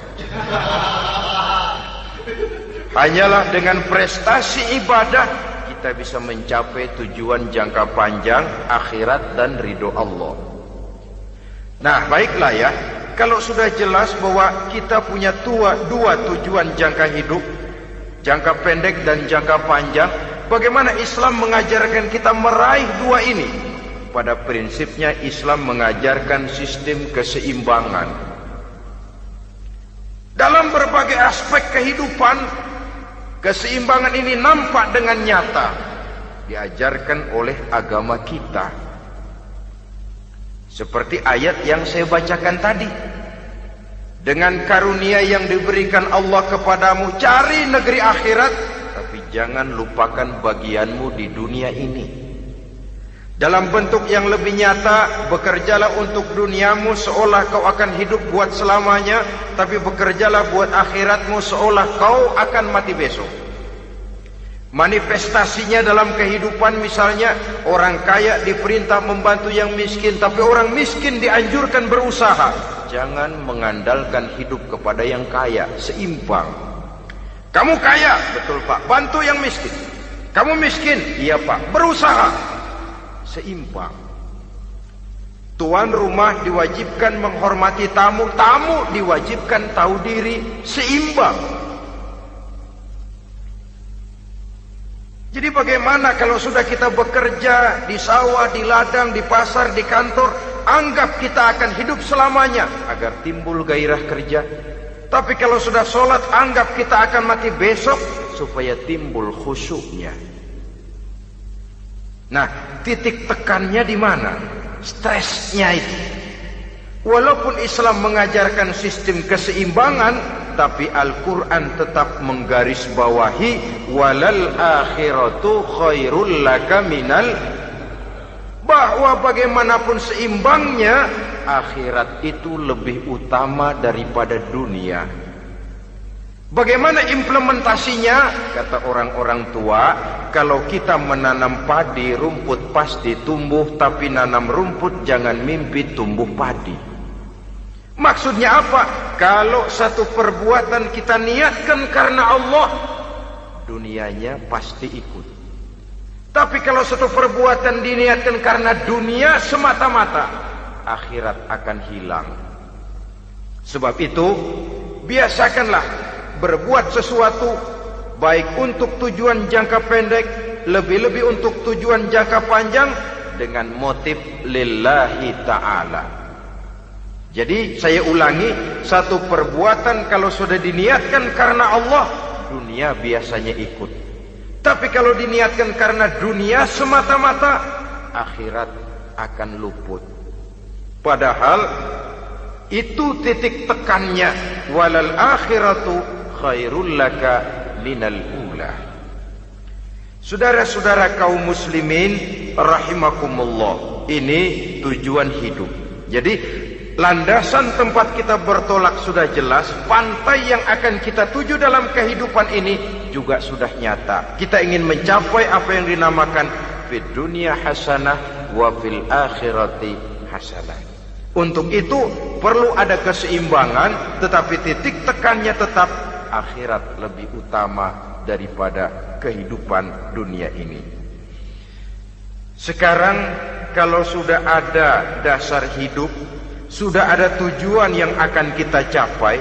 Hanyalah dengan prestasi ibadah kita bisa mencapai tujuan jangka panjang, akhirat dan ridho Allah. Nah baiklah ya, kalau sudah jelas bahwa kita punya dua tujuan jangka hidup, jangka pendek dan jangka panjang, bagaimana Islam mengajarkan kita meraih dua ini? Pada prinsipnya Islam mengajarkan sistem keseimbangan. Dalam berbagai aspek kehidupan, keseimbangan ini nampak dengan nyata diajarkan oleh agama kita. Seperti ayat yang saya bacakan tadi. Dengan karunia yang diberikan Allah kepadamu, cari negeri akhirat, tapi jangan lupakan bagianmu di dunia ini. Dalam bentuk yang lebih nyata, bekerjalah untuk duniamu seolah kau akan hidup buat selamanya, tapi bekerjalah buat akhiratmu seolah kau akan mati besok. Manifestasinya dalam kehidupan, misalnya orang kaya diperintah membantu yang miskin, tapi orang miskin dianjurkan berusaha. Jangan mengandalkan hidup kepada yang kaya, seimbang. Kamu kaya, betul Pak, bantu yang miskin. Kamu miskin, iya Pak, berusaha. Seimbang. Tuan rumah diwajibkan menghormati tamu, tamu diwajibkan tahu diri, seimbang. Jadi bagaimana kalau sudah kita bekerja di sawah, di ladang, di pasar, di kantor, anggap kita akan hidup selamanya agar timbul gairah kerja. Tapi kalau sudah sholat, anggap kita akan mati besok supaya timbul khusyuknya. Nah, titik tekannya di mana? Stresnya itu. Walaupun Islam mengajarkan sistem keseimbangan, tapi Al-Quran tetap menggarisbawahi walal akhiratu khairul laka minal, bahwa bagaimanapun seimbangnya, akhirat itu lebih utama daripada dunia. Bagaimana implementasinya? Kata orang-orang tua, kalau kita menanam padi, rumput pasti tumbuh, tapi nanam rumput jangan mimpi tumbuh padi. Maksudnya apa? Kalau satu perbuatan kita niatkan karena Allah, dunianya pasti ikut. Tapi kalau satu perbuatan diniatkan karena dunia semata-mata, akhirat akan hilang. Sebab itu, biasakanlah berbuat sesuatu baik untuk tujuan jangka pendek, lebih-lebih untuk tujuan jangka panjang, dengan motif lillahi ta'ala. Jadi saya ulangi, satu perbuatan kalau sudah diniatkan karena Allah, dunia biasanya ikut. Tapi kalau diniatkan karena dunia semata-mata, akhirat akan luput. Padahal itu titik tekannya, walal akhiratu khairul laka minal ula. Saudara-saudara kaum muslimin rahimakumullah, ini tujuan hidup. Jadi landasan tempat kita bertolak sudah jelas, pantai yang akan kita tuju dalam kehidupan ini juga sudah nyata. Kita ingin mencapai apa yang dinamakan fid dunya hasanah wa fil akhirati hasanah. Untuk itu perlu ada keseimbangan, tetapi titik tekannya tetap akhirat lebih utama daripada kehidupan dunia ini. Sekarang kalau sudah ada dasar hidup, sudah ada tujuan yang akan kita capai,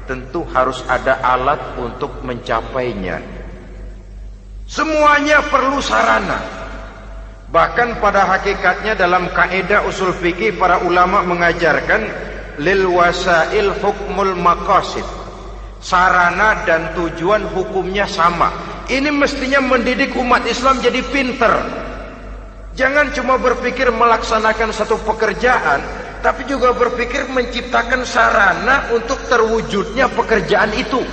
tentu harus ada alat untuk mencapainya. Semuanya perlu sarana. Bahkan pada hakikatnya dalam kaidah usul fikih para ulama mengajarkan lil wasail hukmul maqasid. Sarana dan tujuan hukumnya sama. Ini mestinya mendidik umat Islam jadi pinter. Jangan cuma berpikir melaksanakan satu pekerjaan, tapi juga berpikir menciptakan sarana untuk terwujudnya pekerjaan itu.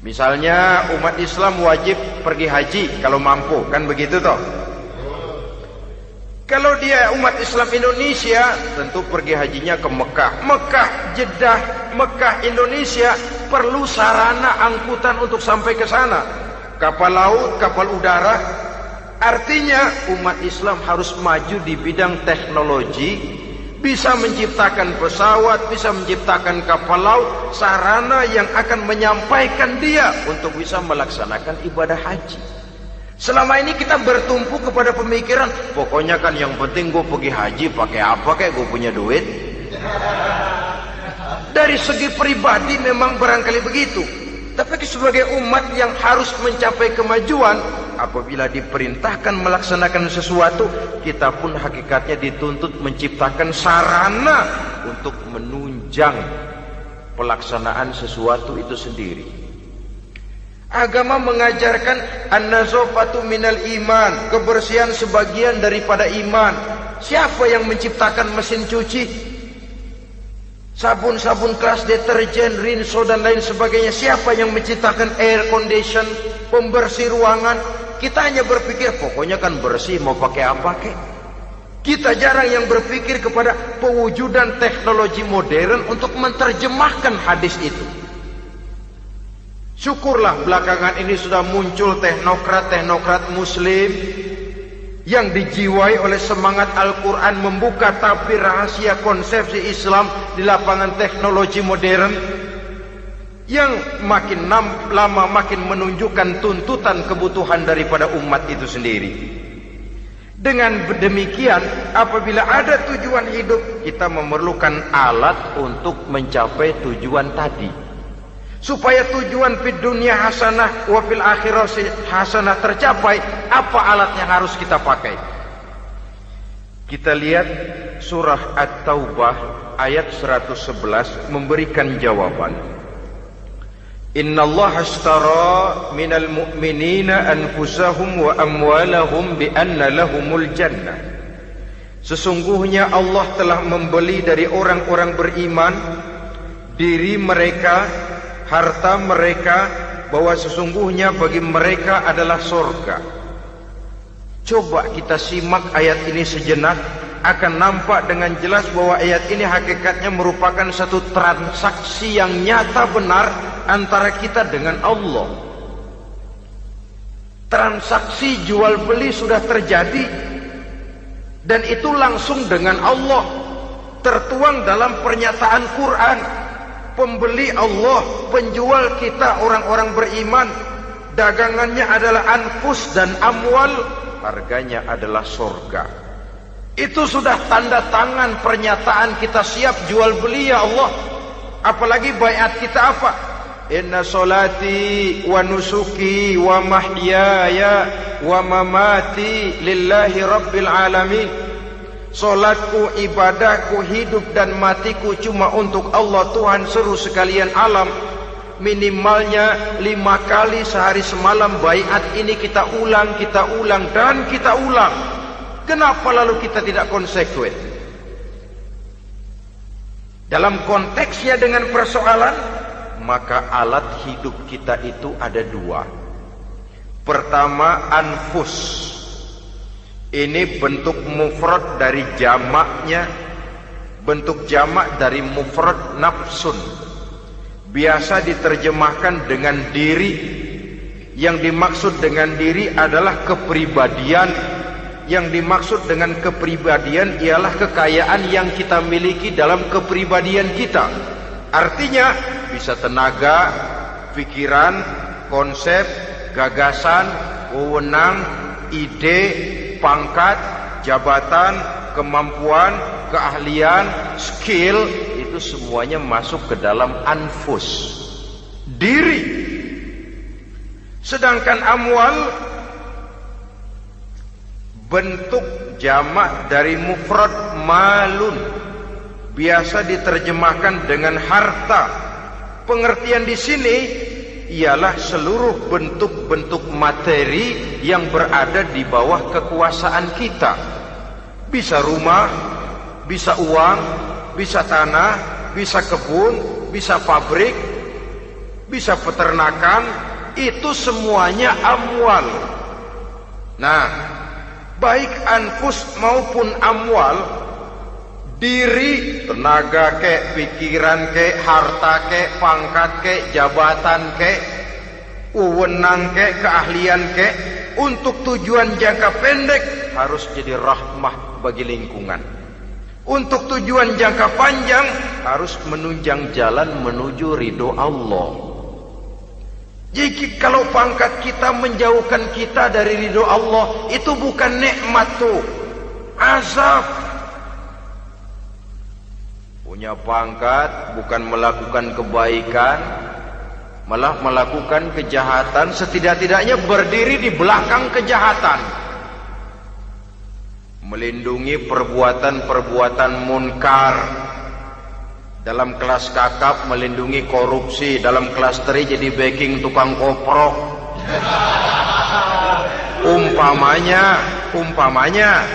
Misalnya umat Islam wajib pergi haji kalau mampu, kan begitu toh? Kalau dia umat Islam Indonesia, tentu pergi hajinya ke Mekah. Mekah, Jeddah, Mekah, Indonesia perlu sarana angkutan untuk sampai ke sana. Kapal laut, kapal udara. Artinya umat Islam harus maju di bidang teknologi, bisa menciptakan pesawat, bisa menciptakan kapal laut, sarana yang akan menyampaikan dia untuk bisa melaksanakan ibadah haji. Selama ini kita bertumpu kepada pemikiran, pokoknya kan yang penting gue pergi haji pakai apa kayak gue punya duit. Dari segi pribadi memang barangkali begitu. Tapi sebagai umat yang harus mencapai kemajuan, apabila diperintahkan melaksanakan sesuatu, kita pun hakikatnya dituntut menciptakan sarana untuk menunjang pelaksanaan sesuatu itu sendiri. Agama mengajarkan an-nazafatu minal iman, kebersihan sebagian daripada iman. Siapa yang menciptakan mesin cuci, sabun-sabun keras, deterjen, rinso dan lain sebagainya? Siapa yang menciptakan air condition, pembersih ruangan? Kita hanya berpikir pokoknya kan bersih, mau pakai apa kek. Kita jarang yang berpikir kepada pewujudan teknologi modern untuk menerjemahkan hadis itu. Syukurlah belakangan ini sudah muncul teknokrat-teknokrat muslim yang dijiwai oleh semangat Al-Quran membuka tabir rahasia konsepsi Islam di lapangan teknologi modern, yang makin lama makin menunjukkan tuntutan kebutuhan daripada umat itu sendiri. Dengan demikian, apabila ada tujuan hidup, kita memerlukan alat untuk mencapai tujuan tadi. Supaya tujuan fid dunya hasanah wa fil akhirati hasanah tercapai, apa alat yang harus kita pakai? Kita lihat surah At-Taubah ayat 111 memberikan jawaban. Innallaha ashtara minal mu'minina anfusahum wa amwalahum bi anna lahumul jannah. Sesungguhnya Allah telah membeli dari orang-orang beriman diri mereka, harta mereka, bahwa sesungguhnya bagi mereka adalah surga. Coba kita simak ayat ini sejenak, akan nampak dengan jelas bahwa ayat ini hakikatnya merupakan satu transaksi yang nyata benar antara kita dengan Allah. Transaksi jual beli sudah terjadi, dan itu langsung dengan Allah, tertuang dalam pernyataan Quran. Pembeli Allah, penjual kita orang-orang beriman, dagangannya adalah anfus dan amwal, harganya adalah surga. Itu sudah tanda tangan pernyataan kita siap jual beli ya Allah. Apalagi baiat kita apa? Inna solati wa nusuki wa mahyaya wa mamati lillahi rabbil alamin. Solatku, ibadahku, hidup dan matiku cuma untuk Allah Tuhan seluruh sekalian alam. Minimalnya 5 kali sehari semalam baiat ini kita ulang dan kita ulang. Kenapa lalu kita tidak konsekuen? Dalam konteksnya dengan persoalan, maka alat hidup kita itu ada 2. Pertama, anfus. Ini bentuk mufrad dari jamaknya, bentuk jamak dari mufrad nafsun. Biasa diterjemahkan dengan diri. Yang dimaksud dengan diri adalah kepribadian. Yang dimaksud dengan kepribadian ialah kekayaan yang kita miliki dalam kepribadian kita. Artinya bisa tenaga, pikiran, konsep, gagasan, wewenang, ide, pangkat, jabatan, kemampuan, keahlian, skill, itu semuanya masuk ke dalam anfus, diri. Sedangkan amwal bentuk jamak dari mufrad malun, biasa diterjemahkan dengan harta. Pengertian di sini ialah seluruh bentuk-bentuk materi yang berada di bawah kekuasaan kita. Bisa rumah, bisa uang, bisa tanah, bisa kebun, bisa pabrik, bisa peternakan, itu semuanya amwal. Nah, baik anfus maupun amwal, diri, tenaga kek, pikiran kek, harta kek, pangkat kek, jabatan kek, wewenang kek, keahlian kek, untuk tujuan jangka pendek harus jadi rahmah bagi lingkungan. Untuk tujuan jangka panjang harus menunjang jalan menuju ridho Allah. Jadi kalau pangkat kita menjauhkan kita dari ridho Allah, itu bukan nikmat tuh, azab. Punya pangkat bukan melakukan kebaikan, malah melakukan kejahatan, setidak-tidaknya berdiri di belakang kejahatan, melindungi perbuatan-perbuatan munkar. Dalam kelas kakap melindungi korupsi, dalam kelas teri jadi backing tukang koprok. Umpamanya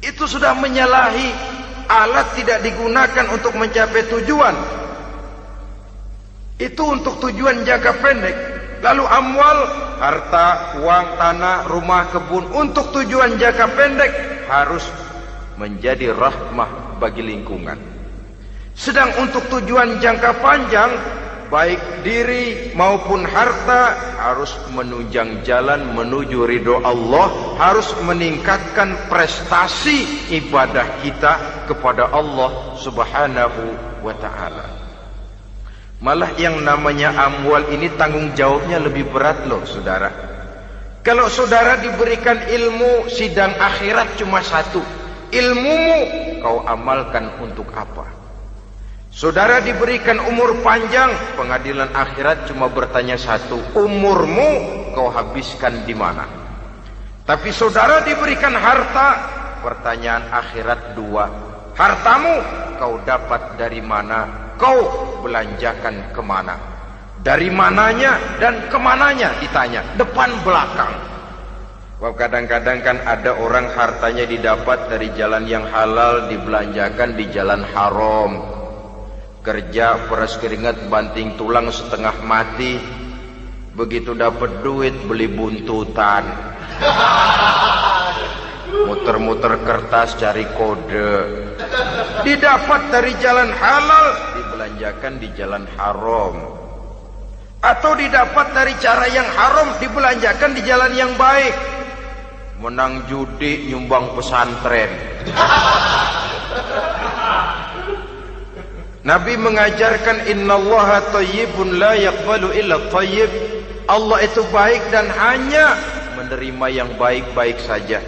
itu sudah menyalahi. Alat tidak digunakan untuk mencapai tujuan, itu untuk tujuan jangka pendek. Lalu amwal harta, uang, tanah, rumah, kebun untuk tujuan jangka pendek harus menjadi rahmah bagi lingkungan. Sedang untuk tujuan jangka panjang, baik diri maupun harta harus menunjang jalan menuju ridho Allah, harus meningkatkan prestasi ibadah kita kepada Allah Subhanahu wa ta'ala. Malah yang namanya amwal ini tanggung jawabnya lebih berat loh saudara. Kalau saudara diberikan ilmu, sidang akhirat cuma satu. Ilmumu kau amalkan untuk apa? Saudara diberikan umur panjang, pengadilan akhirat cuma bertanya satu. Umurmu kau habiskan di mana? Tapi saudara diberikan harta, pertanyaan akhirat dua. Hartamu kau dapat dari mana? Kau belanjakan kemana? Dari mananya dan kemananya ditanya, depan belakang. Wah, kadang-kadang kan ada orang hartanya didapat dari jalan yang halal, dibelanjakan di jalan haram. Kerja peras keringat banting tulang setengah mati, begitu dapat duit beli buntutan, muter-muter kertas cari kode. Didapat dari jalan halal, dibelanjakan di jalan haram. Atau didapat dari cara yang haram, dibelanjakan di jalan yang baik. Menang judi, nyumbang pesantren. Nabi mengajarkan innallaha thayyibun la yaqbalu illa thayyib. Allah itu baik dan hanya menerima yang baik-baik saja.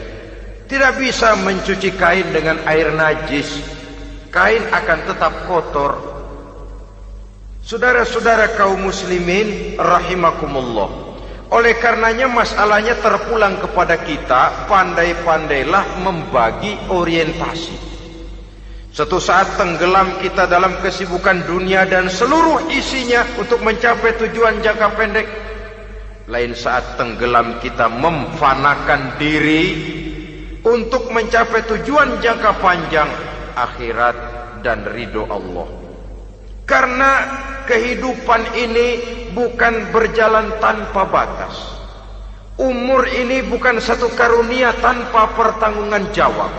Tidak bisa mencuci kain dengan air najis. Kain akan tetap kotor. Saudara-saudara kaum muslimin rahimakumullah. Oleh karenanya masalahnya terpulang kepada kita, pandai-pandailah membagi orientasi. Suatu saat tenggelam kita dalam kesibukan dunia dan seluruh isinya untuk mencapai tujuan jangka pendek. Lain saat tenggelam kita memfanakan diri untuk mencapai tujuan jangka panjang, akhirat dan ridho Allah. Karena kehidupan ini bukan berjalan tanpa batas. Umur ini bukan satu karunia tanpa pertanggungan jawab.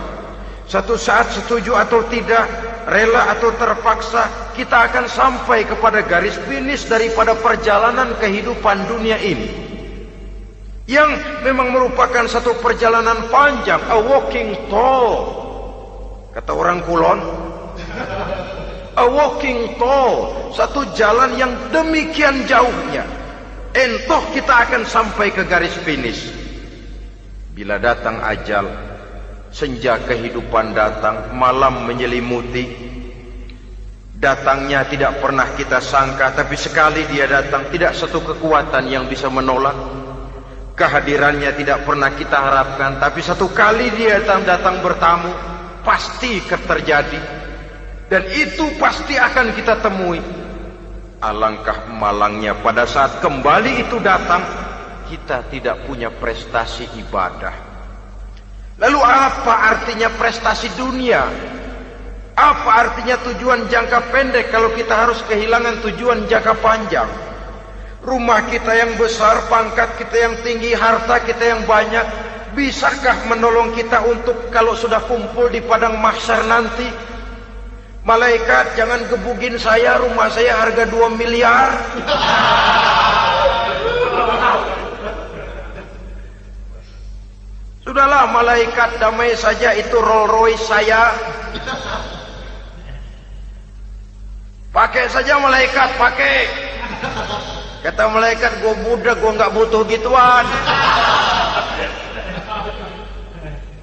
Satu saat setuju atau tidak, rela atau terpaksa, kita akan sampai kepada garis finish daripada perjalanan kehidupan dunia ini. Yang memang merupakan satu perjalanan panjang, a walking tall. Kata orang Kulon, a walking tall, satu jalan yang demikian jauhnya. Entoh kita akan sampai ke garis finish. Bila datang ajal, senja kehidupan datang, malam menyelimuti. Datangnya tidak pernah kita sangka, tapi sekali dia datang, tidak satu kekuatan yang bisa menolak. Kehadirannya tidak pernah kita harapkan, tapi satu kali dia datang bertamu, pasti terjadi. Dan itu pasti akan kita temui. Alangkah malangnya pada saat kembali itu datang, kita tidak punya prestasi ibadah. Lalu apa artinya prestasi dunia? Apa artinya tujuan jangka pendek kalau kita harus kehilangan tujuan jangka panjang? Rumah kita yang besar, pangkat kita yang tinggi, harta kita yang banyak, bisakah menolong kita untuk kalau sudah kumpul di padang mahsyar nanti? Malaikat, jangan gebugin saya, rumah saya harga 2 miliar. Sudahlah malaikat, damai saja, itu Rolls Royce saya. Pakai saja malaikat, pakai. Kata malaikat, gue budak, gue nggak butuh gituan.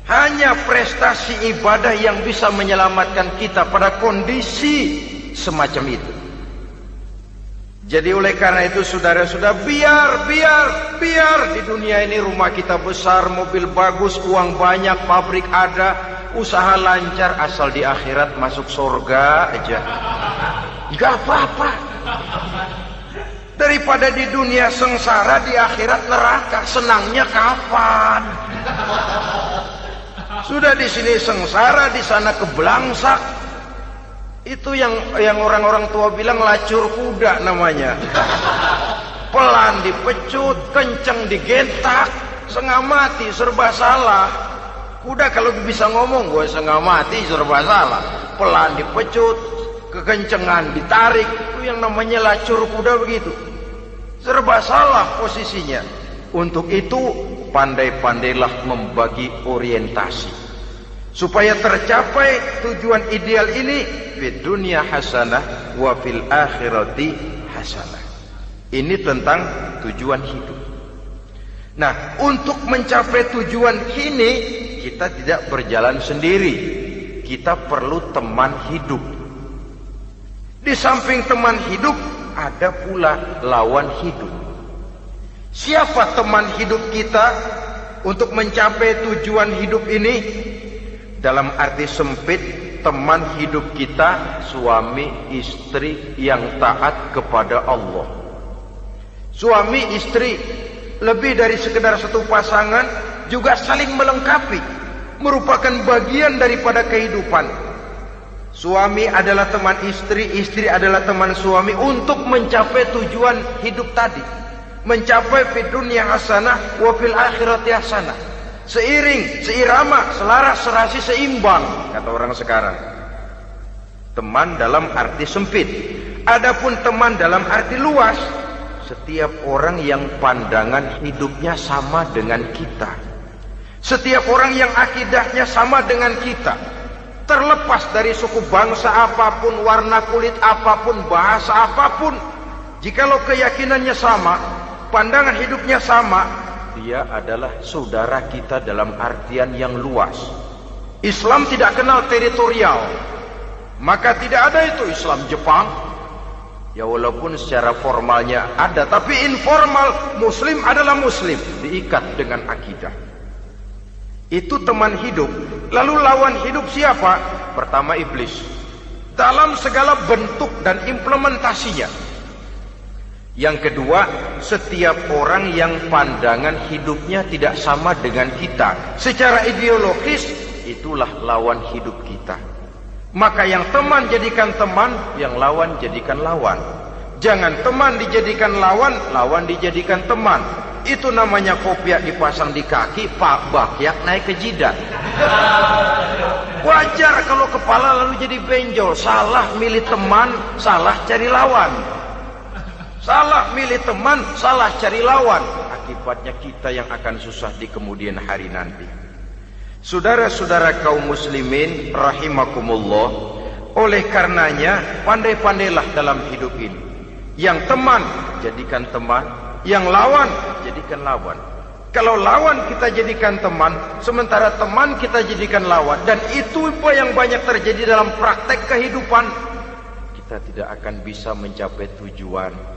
Hanya prestasi ibadah yang bisa menyelamatkan kita pada kondisi semacam itu. Jadi oleh karena itu saudara-saudara, biar di dunia ini rumah kita besar, mobil bagus, uang banyak, pabrik ada, usaha lancar, asal di akhirat masuk surga aja. Gak apa-apa. Daripada di dunia sengsara, di akhirat neraka, senangnya kapan? Sudah di sini sengsara, di sana kebelangsak. Itu yang orang-orang tua bilang lacur kuda namanya. pelan dipecut, kenceng digentak, setengah mati, serba salah. Kuda kalau bisa ngomong, gue setengah mati, serba salah. Pelan dipecut, kekencengan ditarik, itu yang namanya lacur kuda begitu. Serba salah posisinya. Untuk itu pandai-pandailah membagi orientasi supaya tercapai tujuan ideal ini, fid dunya hasanah wa fil akhirati hasanah. Ini tentang tujuan hidup. Nah, untuk mencapai tujuan ini kita tidak berjalan sendiri. Kita perlu teman hidup. Di samping teman hidup ada pula lawan hidup. Siapa teman hidup kita untuk mencapai tujuan hidup ini? Dalam arti sempit, teman hidup kita suami istri yang taat kepada Allah. Suami istri lebih dari sekedar satu pasangan, juga saling melengkapi, merupakan bagian daripada kehidupan. Suami adalah teman istri, istri adalah teman suami untuk mencapai tujuan hidup tadi. Mencapai fid dunya hasanah wa fil akhirati hasanah. Seiring, seirama, selaras, serasi, seimbang, kata orang sekarang. Teman dalam arti sempit. Adapun teman dalam arti luas, setiap orang yang pandangan hidupnya sama dengan kita. Setiap orang yang akidahnya sama dengan kita. Terlepas dari suku bangsa apapun, warna kulit apapun, bahasa apapun, jikalau keyakinannya sama, pandangan hidupnya sama, dia adalah saudara kita dalam artian yang luas. Islam tidak kenal teritorial, maka tidak ada itu Islam Jepang. Ya walaupun secara formalnya ada, tapi informal Muslim adalah Muslim, diikat dengan akidah. Itu teman hidup. Lalu lawan hidup siapa? Pertama iblis, dalam segala bentuk dan implementasinya. Yang kedua, setiap orang yang pandangan hidupnya tidak sama dengan kita secara ideologis, itulah lawan hidup kita. Maka yang teman jadikan teman, yang lawan jadikan lawan. Jangan teman dijadikan lawan, lawan dijadikan teman. Itu namanya kopiah dipasang di kaki, pak bakyak naik ke jidat. Wajar kalau kepala lalu jadi benjol. Salah milih teman, salah cari lawan. Salah milih teman, salah cari lawan. Akibatnya kita yang akan susah di kemudian hari nanti. Saudara-saudara kaum muslimin rahimakumullah, oleh karenanya pandai-pandailah dalam hidup ini. Yang teman jadikan teman, yang lawan jadikan lawan. Kalau lawan kita jadikan teman, sementara teman kita jadikan lawan, dan itu apa yang banyak terjadi dalam praktek kehidupan, kita tidak akan bisa mencapai tujuan.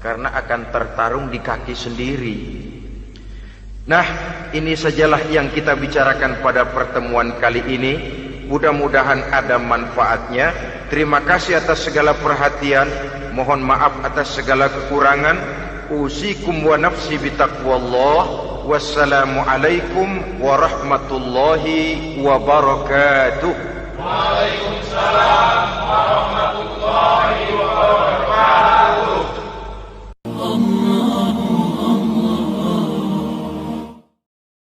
Karena akan tertarung di kaki sendiri. Nah, ini sajalah yang kita bicarakan pada pertemuan kali ini. Mudah-mudahan ada manfaatnya. Terima kasih atas segala perhatian. Mohon maaf atas segala kekurangan. Usikum wa nafsi bitaqwallah. Wassalamualaikum warahmatullahi wabarakatuh. Waalaikumsalam warahmatullahi wabarakatuh.